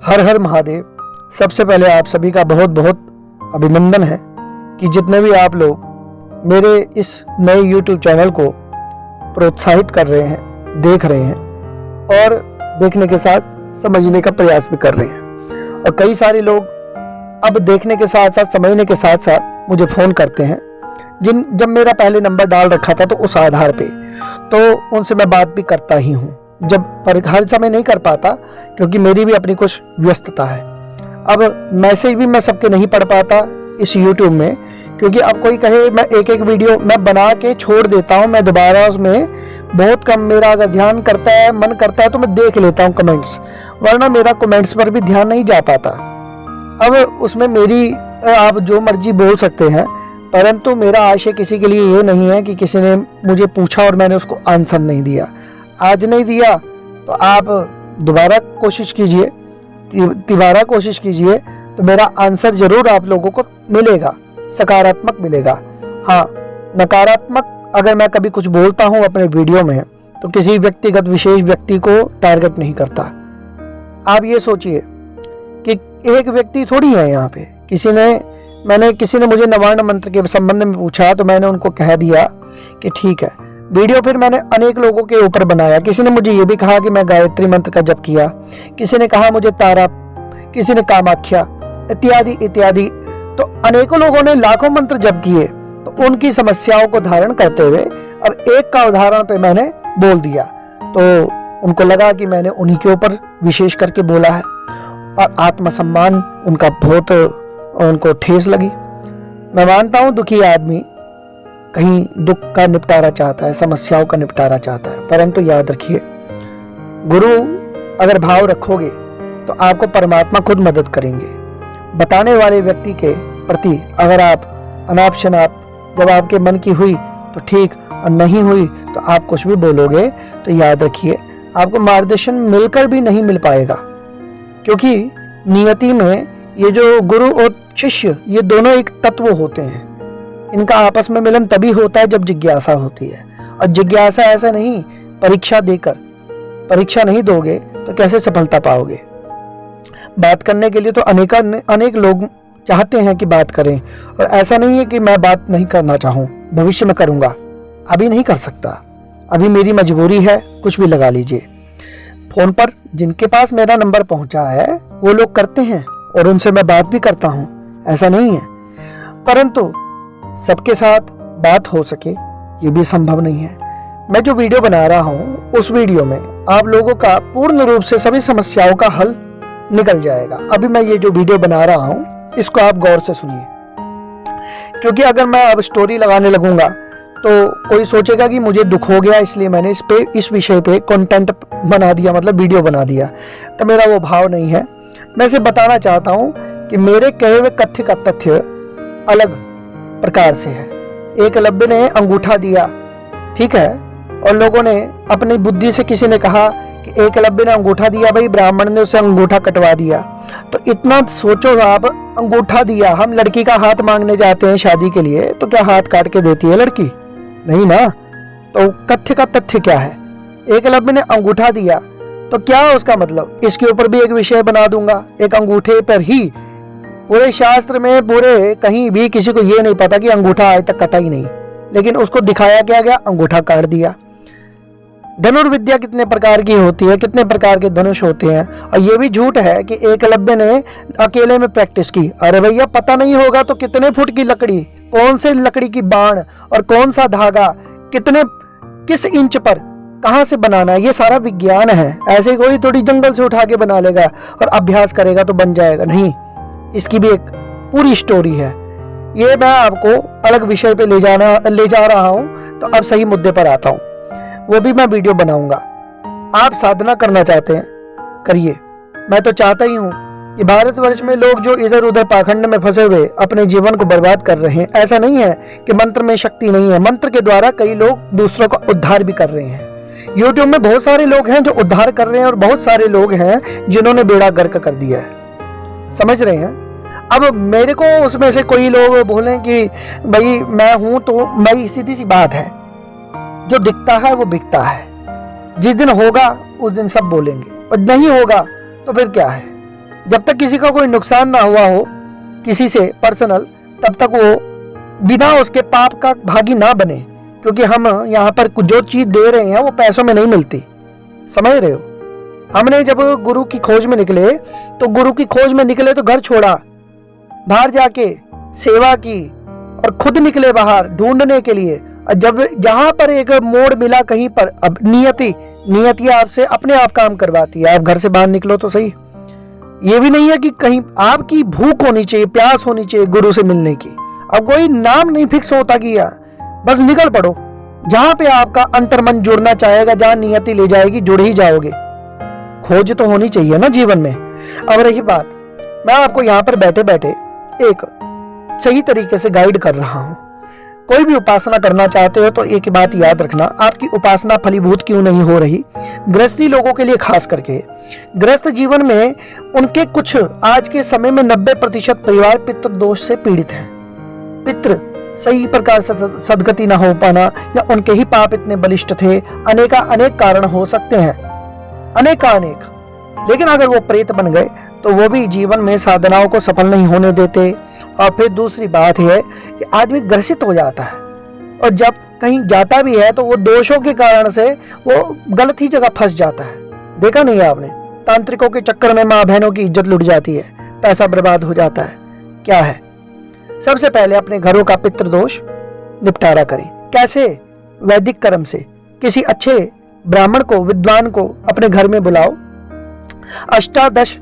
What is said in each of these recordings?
हर हर महादेव। सबसे पहले आप सभी का बहुत बहुत अभिनंदन है कि जितने भी आप लोग मेरे इस नए YouTube चैनल को प्रोत्साहित कर रहे हैं, देख रहे हैं और देखने के साथ समझने का प्रयास भी कर रहे हैं। और कई सारे लोग अब देखने के साथ साथ समझने के साथ साथ मुझे फ़ोन करते हैं, जब मेरा पहले नंबर डाल रखा था तो उस आधार पे, तो उनसे मैं बात भी करता ही हूँ, जब पर हर समय नहीं कर पाता क्योंकि मेरी भी अपनी कुछ व्यस्तता है। अब मैसेज भी मैं सबके नहीं पढ़ पाता इस YouTube में, क्योंकि अब कोई कहे मैं एक एक वीडियो मैं बना के छोड़ देता हूँ, मैं दोबारा उसमें बहुत कम, मेरा अगर ध्यान करता है, मन करता है तो मैं देख लेता हूँ कमेंट्स, वरना मेरा कमेंट्स पर भी ध्यान नहीं जा पाता। अब उसमें मेरी आप जो मर्जी बोल सकते हैं, परंतु मेरा आशय किसी के लिए ये नहीं है कि किसी ने मुझे पूछा और मैंने उसको आंसर नहीं दिया। आज नहीं दिया तो आप दोबारा कोशिश कीजिए, तिबारा कोशिश कीजिए, तो मेरा आंसर जरूर आप लोगों को मिलेगा, सकारात्मक मिलेगा। हाँ, नकारात्मक अगर मैं कभी कुछ बोलता हूँ अपने वीडियो में तो किसी व्यक्तिगत विशेष व्यक्ति को टारगेट नहीं करता। आप ये सोचिए कि एक व्यक्ति थोड़ी है यहाँ पे, किसी ने मुझे नवार्ण मंत्र के संबंध में पूछा तो मैंने उनको कह दिया कि ठीक है। वीडियो फिर मैंने अनेक लोगों के ऊपर बनाया। किसी ने मुझे ये भी कहा कि मैं गायत्री मंत्र का जप किया, किसी ने कहा मुझे तारा, किसी ने कामाख्या, इत्यादि इत्यादि। तो अनेकों लोगों ने लाखों मंत्र जप किए, तो उनकी समस्याओं को धारण करते हुए अब एक का उदाहरण पे मैंने बोल दिया, तो उनको लगा कि मैंने उन्हीं के ऊपर विशेष करके बोला है और आत्मसम्मान उनका बहुत उनको ठेस लगी। मैं मानता हूँ दुखी आदमी कहीं दुख का निपटारा चाहता है, समस्याओं का निपटारा चाहता है, परंतु याद रखिए, गुरु अगर भाव रखोगे तो आपको परमात्मा खुद मदद करेंगे। बताने वाले व्यक्ति के प्रति अगर आप अनाप शनाप, जब आपके मन की हुई तो ठीक और नहीं हुई तो आप कुछ भी बोलोगे, तो याद रखिए आपको मार्गदर्शन मिलकर भी नहीं मिल पाएगा। क्योंकि नियति में ये जो गुरु और शिष्य, ये दोनों एक तत्व होते हैं। इनका आपस में मिलन तभी होता है जब जिज्ञासा होती है, और जिज्ञासा ऐसा नहीं, परीक्षा देकर, परीक्षा नहीं दोगे तो कैसे सफलता पाओगे। बात करने के लिए तो अनेक लोग चाहते हैं कि बात करें, और ऐसा नहीं है कि मैं बात नहीं करना चाहूँ, भविष्य में करूँगा, अभी नहीं कर सकता, अभी मेरी मजबूरी है, कुछ भी लगा लीजिए। फोन पर जिनके पास मेरा नंबर पहुँचा है वो लोग करते हैं और उनसे मैं बात भी करता हूँ, ऐसा नहीं है, परंतु सबके साथ बात हो सके ये भी संभव नहीं है। मैं जो वीडियो बना रहा हूँ उस वीडियो में आप लोगों का पूर्ण रूप से सभी समस्याओं का हल निकल जाएगा। अभी मैं ये जो वीडियो बना रहा हूँ इसको आप गौर से सुनिए, क्योंकि अगर मैं अब स्टोरी लगाने लगूंगा तो कोई सोचेगा कि मुझे दुख हो गया इसलिए मैंने इस विषय पे कंटेंट बना दिया, मतलब वीडियो बना दिया, तो मेरा वो भाव नहीं है। मैं सिर्फ बताना चाहता हूँ कि मेरे कहे हुए कथ्य का तथ्य अलग प्रकार से है। एकलव्य ने अंगूठा दिया, ठीक है, और लोगों ने अपनी बुद्धि से, किसी ने कहा कि एकलव्य ने अंगूठा दिया, भाई ब्राह्मण ने उसे अंगूठा कटवा दिया। तो इतना सोचो आप, अंगूठा दिया, हम लड़की का हाथ मांगने जाते हैं शादी के लिए तो क्या हाथ काट के देती है लड़की? नहीं ना। तो कथ्य का तथ्य क्या है? एकलव्य ने अंगूठा दिया, तो क्या उसका मतलब? इसके ऊपर भी एक विषय बना दूंगा, एक अंगूठे पर ही। पूरे शास्त्र में, पूरे कहीं भी किसी को ये नहीं पता कि अंगूठा आज तक कटा ही नहीं, लेकिन उसको दिखाया क्या गया, अंगूठा काट दिया। धनुर्विद्या कितने प्रकार की होती है, कितने प्रकार के धनुष होते हैं, और ये भी झूठ है कि एकलव्य ने अकेले में प्रैक्टिस की। अरे भैया, पता नहीं होगा तो कितने फुट की लकड़ी, कौन से लकड़ी की बाण और कौन सा धागा, किस इंच पर कहाँ से बनाना है, ये सारा विज्ञान है। ऐसे कोई थोड़ी जंगल से उठा के बना लेगा और अभ्यास करेगा तो बन जाएगा, नहीं। इसकी भी एक पूरी स्टोरी है। ये मैं आपको अलग विषय पे ले जा रहा हूँ, तो अब सही मुद्दे पर आता हूँ, वो भी मैं वीडियो बनाऊंगा। आप साधना करना चाहते हैं, करिए। मैं तो चाहता ही हूँ कि भारतवर्ष में लोग जो इधर उधर पाखंड में फंसे हुए अपने जीवन को बर्बाद कर रहे हैं, ऐसा नहीं है कि मंत्र में शक्ति नहीं है, मंत्र के द्वारा कई लोग दूसरों का उद्धार भी कर रहे हैं। यूट्यूब में बहुत सारे लोग हैं जो उद्धार कर रहे हैं, और बहुत सारे लोग हैं जिन्होंने बेड़ा गर्क कर दिया है, समझ रहे हैं। अब मेरे को उसमें से कोई लोग बोलें कि भाई मैं हूं, तो भाई सीधी सी बात है, जो दिखता है वो बिकता है। जिस दिन होगा उस दिन सब बोलेंगे, और नहीं होगा तो फिर क्या है। जब तक किसी का कोई नुकसान ना हुआ हो किसी से पर्सनल, तब तक वो बिना उसके पाप का भागी ना बने, क्योंकि हम यहाँ पर जो चीज दे रहे हैं वो पैसों में नहीं मिलती, समझ रहे हो। हमने जब गुरु की खोज में निकले तो गुरु की खोज में निकले तो घर छोड़ा, बाहर जाके सेवा की और खुद निकले बाहर ढूंढने के लिए। जब जहां पर एक मोड़ मिला कहीं पर, अब नियति आपसे अपने आप काम करवाती है। आप घर से बाहर निकलो तो सही। ये भी नहीं है कि कहीं आपकी भूख होनी चाहिए, प्यास होनी चाहिए गुरु से मिलने की। अब कोई नाम नहीं फिक्स होता कि बस निकल पड़ो, जहां पे आपका अंतर्मन जुड़ना चाहेगा, जहां नियति ले जाएगी जुड़ ही जाओगे। खोज तो होनी चाहिए ना जीवन में। अब रही बात, मैं आपको यहाँ पर बैठे बैठे एक सही तरीके से गाइड कर रहा हूं। कोई भी उपासना करना चाहते हो तो एक बात याद रखना, आपकी उपासना फलीभूत क्यों नहीं हो रही। गृहस्थी लोगों के लिए खास करके, गृहस्थ जीवन में उनके कुछ आज के समय में 90% परिवार पितृ दोष से पीड़ित हैं। पितृ सही प्रकार से सदगति ना हो पाना, या उनके ही पाप इतने बलिष्ठ थे, अनेक कारण हो सकते हैं, अनेक। लेकिन अगर वो प्रेत बन गए तो वो भी जीवन में साधनाओं को सफल नहीं होने देते। और फिर दूसरी बात है कि आदमी ग्रसित हो जाता है, और जब कहीं जाता भी है तो वो दोषों के कारण से वो गलत ही जगह फंस जाता है। देखा नहीं आपने, तांत्रिकों के चक्कर में माँ बहनों की इज्जत लुट जाती है, पैसा बर्बाद हो जाता है। क्या है, सबसे पहले अपने घरों का पितृदोष निपटारा करें। कैसे? वैदिक कर्म से। किसी अच्छे ब्राह्मण को, विद्वान को अपने घर में बुलाओ, अष्टादश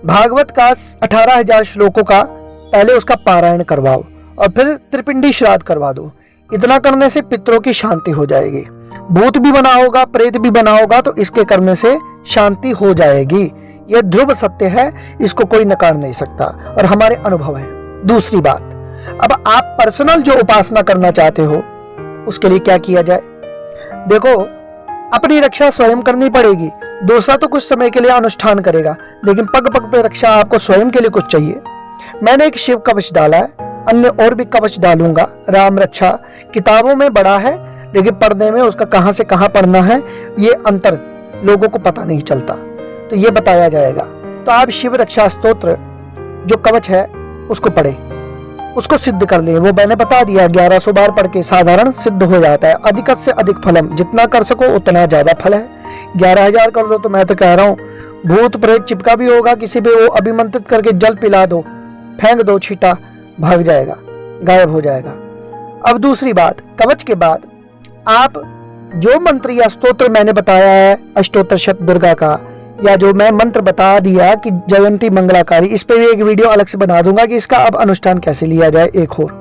भागवत का 18,000 श्लोकों का पहले उसका पारायण करवाओ, और फिर त्रिपिंडी श्राद्ध करवा दो। इतना करने से पितरों की शांति हो जाएगी। भूत भी बना होगा, प्रेत भी बना होगा, तो इसके करने से शांति हो जाएगी। यह ध्रुव सत्य है, इसको कोई नकार नहीं सकता, और हमारे अनुभव है। दूसरी बात, अब आप पर्सनल जो उपासना करना चाहते हो उसके लिए क्या किया जाए। देखो, अपनी रक्षा स्वयं करनी पड़ेगी। दूसरा तो कुछ समय के लिए अनुष्ठान करेगा, लेकिन पग पग पे रक्षा आपको स्वयं के लिए कुछ चाहिए। मैंने एक शिव कवच डाला है, अन्य और भी कवच डालूंगा। राम रक्षा किताबों में बड़ा है, लेकिन पढ़ने में उसका कहां से कहां पढ़ना है ये अंतर लोगों को पता नहीं चलता, तो ये बताया जाएगा। तो आप शिव रक्षा स्तोत्र जो कवच है उसको पढ़े, उसको सिद्ध कर ले। वो मैंने बता दिया, 1100 बार पढ़ के साधारण सिद्ध हो जाता है। अधिक से अधिक फलम, जितना कर सको उतना ज्यादा फल है। 11,000 कर दो तो मैं तो कह रहा हूँ भूत प्रेत चिपका भी होगा किसी पे, वो अभिमंत्रित करके जल पिला दो, फेंक दो, छीटा, भाग जाएगा, गायब हो जाएगा। अब दूसरी बात, कवच के बाद आप जो मंत्र या स्तोत्र मैंने बताया है, अष्टोत्तर शत दुर्गा का, या जो मैं मंत्र बता दिया कि जयंती मंगलाकारी, इस पे भी एक वीडियो अलग से बना दूंगा कि इसका अब अनुष्ठान कैसे लिया जाए एक और।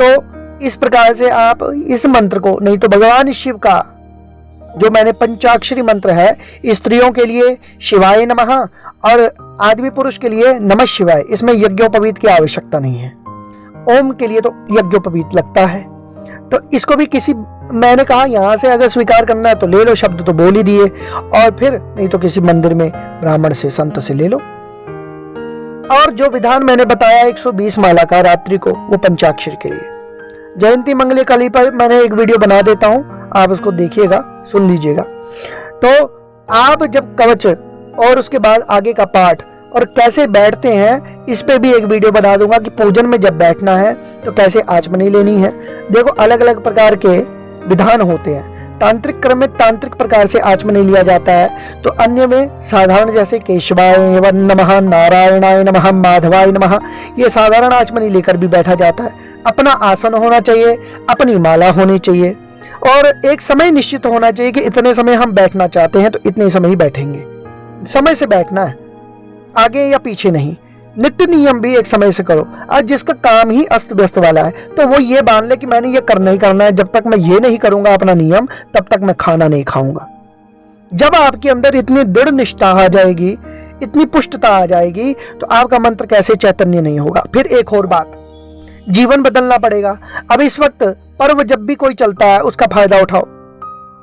तो इस प्रकार से आप इस मंत्र को, नहीं तो भगवान शिव का जो मैंने पंचाक्षरी मंत्र है, स्त्रियों के लिए शिवाय नमः और आदमी पुरुष के लिए नमः शिवाय, इसमें यज्ञोपवीत की आवश्यकता नहीं है। ओम के लिए तो यज्ञोपवीत लगता है। तो इसको भी किसी, मैंने कहा यहां से अगर स्वीकार करना है तो ले लो, शब्द तो बोल ही दिए, और फिर नहीं तो किसी मंदिर में ब्राह्मण से, संत से ले लो। और जो विधान मैंने बताया 120 माला का रात्रि को, वो पंचाक्षर के लिए। जयंती मंगली कली पर मैंने एक वीडियो बना देता हूं, आप उसको देखिएगा, सुन लीजिएगा। तो आप जब कवच और उसके बाद आगे का पाठ और कैसे बैठते हैं, इस पे भी एक वीडियो बना दूंगा कि पूजन में जब बैठना है तो कैसे आचमनी लेनी है। देखो, अलग अलग प्रकार के विधान होते हैं। तांत्रिक क्रम में तांत्रिक प्रकार से आचमनी लिया जाता है, तो अन्य में साधारण जैसे केशवाय नमः, नारायणाय नमः, माधवाय नमः, ये साधारण आचमनी लेकर भी बैठा जाता है। अपना आसन होना चाहिए, अपनी माला होनी चाहिए, और एक समय निश्चित होना चाहिए कि इतने समय हम बैठना चाहते हैं तो इतने समय ही बैठेंगे। समय से बैठना है, आगे या पीछे नहीं। नित्य नियम भी एक समय से करो। आज जिसका काम ही अस्त व्यस्त वाला है तो वो ये मान ले कि मैंने ये करना ही करना है, जब तक मैं ये नहीं करूंगा अपना नियम, तब तक मैं खाना नहीं खाऊंगा। जब आपके अंदर इतनी दृढ़ निष्ठा आ जाएगी, इतनी पुष्टता आ जाएगी, तो आपका मंत्र कैसे चैतन्य नहीं होगा। फिर एक और बात, जीवन बदलना पड़ेगा। अब इस वक्त पर्व जब भी कोई चलता है उसका फायदा उठाओ।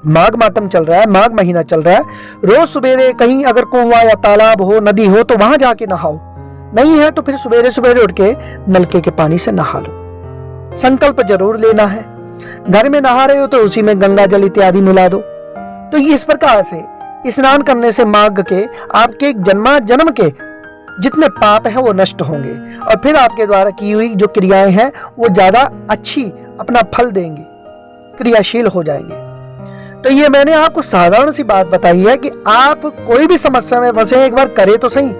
माघ मातम चल रहा है, माघ महीना चल रहा है, रोज सवेरे कहीं अगर कुआं या तालाब हो, नदी हो, तो वहां जाके नहाओ। नहीं है तो फिर सवेरे सवेरे उठ के नलके के पानी से नहा लो। संकल्प जरूर लेना है। घर में नहा रहे हो तो उसी में गंगा जल इत्यादि मिला दो। तो इस प्रकार से स्नान करने से माघ के आपके जन्म के जितने पाप हैं वो नष्ट होंगे और फिर आपके द्वारा की हुई जो क्रियाएं हैं वो ज्यादा अच्छी अपना फल देंगी, क्रियाशील हो जाएंगे। तो ये मैंने आपको साधारण सी बात बताई है कि आप कोई भी समस्या में फंसे, एक बार करे तो सही।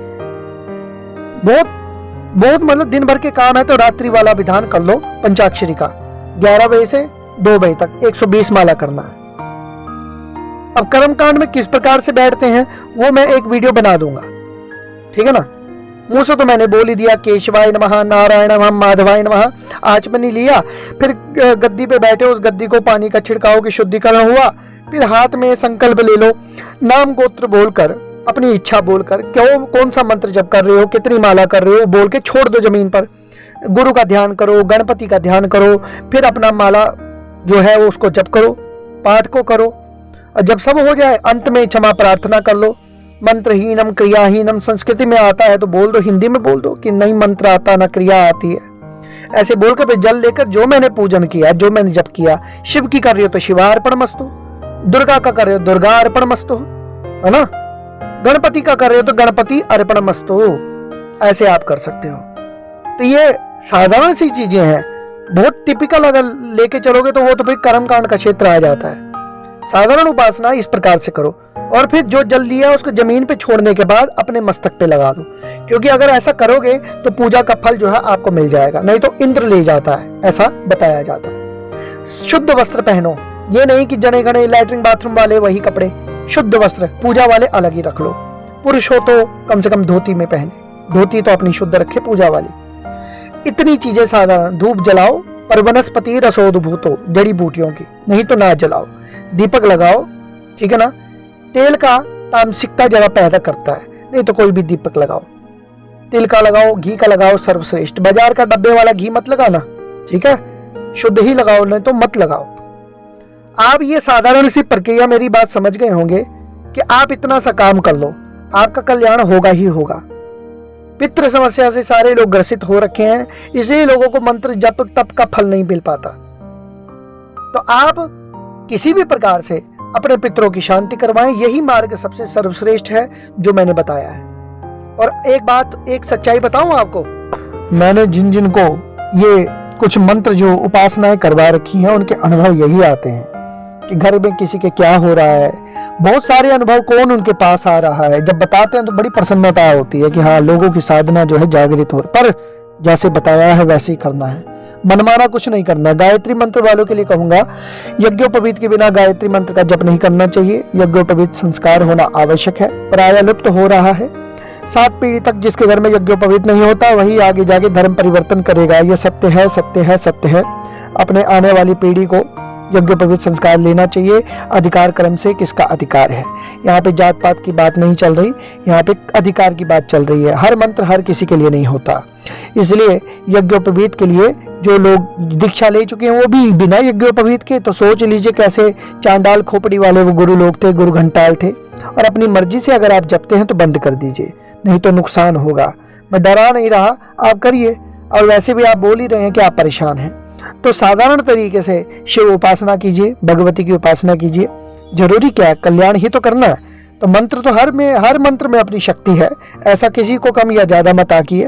बहुत मतलब दिन भर के काम है तो रात्रि वाला विधान कर लो पंचाक्षरी का, 11 बजे से 2 बजे तक 120 माला करना है। अब कर्मकांड में किस प्रकार से बैठते हैं वो मैं एक वीडियो बना दूंगा, ठीक है ना। मुंह से तो मैंने बोल ही दिया केशवाय नमः, नारायण नमः, माधवाय नमः, आचमनी लिया, फिर गद्दी पे बैठे, उस गद्दी को पानी का छिड़काव की शुद्धिकरण हुआ, फिर हाथ में संकल्प ले लो, नाम गोत्र बोलकर, अपनी इच्छा बोलकर, क्यों कौन सा मंत्र जप कर रहे हो, कितनी माला कर रहे हो बोल के छोड़ दो जमीन पर। गुरु का ध्यान करो, गणपति का ध्यान करो, फिर अपना माला जो है वो उसको जप करो, पाठ को करो। और जब सब हो जाए अंत में क्षमा प्रार्थना कर लो। मंत्रहीनम क्रियाहीनम संस्कृति में आता है तो बोल दो, हिंदी में बोल दो कि नहीं मंत्र आता ना क्रिया आती है। ऐसे बोल के फिर जल लेकर जो मैंने पूजन किया, जो मैंने जप किया, शिव की कर रही हो तो शिवार्पणमस्तु, दुर्गा का कर रहे हो दुर्गा अर्पणमस्तु, है ना, गणपति का कर रहे हो तो गणपति अर्पणमस्तु, ऐसे आप कर सकते हो। तो ये साधारण सी चीजें हैं, बहुत टिपिकल अगर लेके चलोगे तो वो तो फिर कर्मकांड का क्षेत्र आ जाता है। साधारण उपासना इस प्रकार से करो और फिर जो जल लिया उसको जमीन पे छोड़ने के बाद अपने मस्तक पे लगा दो, क्योंकि अगर ऐसा करोगे तो पूजा का फल जो है आपको मिल जाएगा, नहीं तो इंद्र ले जाता है, ऐसा बताया जाता है। शुद्ध वस्त्र पहनो, ये नहीं कि जने खने लैट्रिन बाथरूम वाले वही कपड़े, शुद्ध वस्त्र, पूजा वाले अलग ही रख लो। पुरुष हो तो कम से कम धोती में पहने, धोती तो अपनी शुद्ध रखे पूजा वाली। इतनी चीजें साधारण, धूप जलाओ पर वनस्पति रसोद्भूतो, जड़ी बूटियों की, नहीं तो ना जलाओ। दीपक लगाओ, ठीक है ना, तेल का तामसिकता जरा पैदा करता है, नहीं तो कोई भी दीपक लगाओ, तिल का लगाओ, घी का लगाओ, सर्वश्रेष्ठ। बाजार का डब्बे वाला घी मत लगाना, ठीक है, शुद्ध ही लगाओ, नहीं तो मत लगाओ। आप ये साधारण सी प्रक्रिया मेरी बात समझ गए होंगे कि आप इतना सा काम कर लो, आपका कल्याण होगा ही होगा। पितृ समस्या से सारे लोग ग्रसित हो रखे हैं, इसलिए लोगों को मंत्र जप तप का फल नहीं मिल पाता। तो आप किसी भी प्रकार से अपने पितरों की शांति करवाएं, यही मार्ग सबसे सर्वश्रेष्ठ है जो मैंने बताया है। और एक बात, एक सच्चाई बताऊं आपको, मैंने जिन जिन को ये कुछ मंत्र जो उपासनाएं करवा रखी हैं उनके अनुभव यही आते हैं कि घर में किसी के क्या हो रहा है, बहुत सारे अनुभव कौन उनके पास आ रहा है, जब बताते हैं तो बड़ी प्रसन्नता होती है कि हाँ लोगों की साधना जो है जागृत हो, पर जैसे बताया है वैसे ही करना है, मनमाना कुछ नहीं करना। गायत्री मंत्र वालों के लिए कहूंगा, यज्ञोपवीत के बिना गायत्री मंत्र का जप नहीं करना चाहिए, यज्ञोपवीत संस्कार होना आवश्यक है, प्रायः लुप्त हो रहा है। 7 पीढ़ी तक जिसके घर में यज्ञोपवीत नहीं होता वही आगे जाके धर्म परिवर्तन करेगा, ये सत्य है, सत्य है, सत्य है। अपने आने वाली पीढ़ी को यज्ञोपवीत संस्कार लेना चाहिए। अधिकार क्रम से किसका अधिकार है, यहाँ पे जात पात की बात नहीं चल रही, यहाँ पे अधिकार की बात चल रही है। हर मंत्र हर किसी के लिए नहीं होता, इसलिए यज्ञोपवीत के लिए जो लोग दीक्षा ले चुके हैं वो भी बिना यज्ञोपवीत के, तो सोच लीजिए कैसे चांडाल खोपड़ी वाले वो गुरु लोग थे, गुरु घंटाल थे। और अपनी मर्जी से अगर आप जपते हैं तो बंद कर दीजिए, नहीं तो नुकसान होगा। मैं डरा नहीं रहा, आप करिए, और वैसे भी आप बोल ही रहे हैं कि आप परेशान हैं, तो साधारण तरीके से शिव उपासना कीजिए, भगवती की उपासना कीजिए। जरूरी क्या है, कल्याण ही तो करना है। तो मंत्र तो हर मंत्र में अपनी शक्ति है, ऐसा किसी को कम या ज्यादा मत आकिए।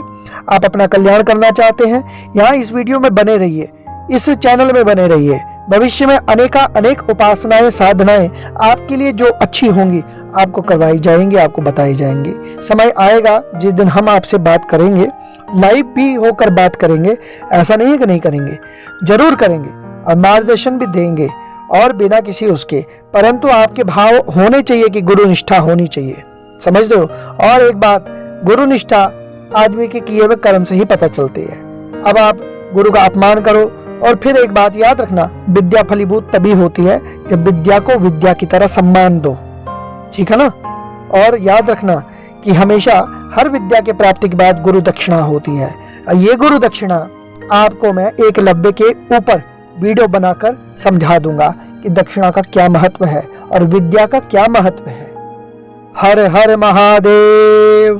आप अपना कल्याण करना चाहते हैं, यहाँ इस वीडियो में बने रहिए, इस चैनल में बने रहिए। भविष्य में अनेक उपासनाएं साधनाएं आपके लिए जो अच्छी होंगी आपको करवाई जाएंगी, आपको बताई जाएंगी। समय आएगा जिस दिन हम आपसे बात करेंगे, लाइव भी होकर बात करेंगे, ऐसा नहीं है कि नहीं करेंगे, जरूर करेंगे और मार्गदर्शन भी देंगे, और बिना किसी उसके, परंतु आपके भाव होने चाहिए कि गुरु निष्ठा होनी चाहिए, समझ लो। और एक बात, गुरु निष्ठा आदमी के किए हुए कर्म से ही पता चलती है। अब आप गुरु का अपमान करो, और फिर एक बात याद रखना, विद्या फलीभूत तभी होती है जब विद्या को विद्या की तरह सम्मान दो, ठीक है ना। और याद रखना कि हमेशा हर विद्या के प्राप्ति के बाद गुरु दक्षिणा होती है। ये गुरु दक्षिणा आपको मैं एकलव्य के ऊपर वीडियो बनाकर समझा दूंगा कि दक्षिणा का क्या महत्व है और विद्या का क्या महत्व है। हर हर महादेव।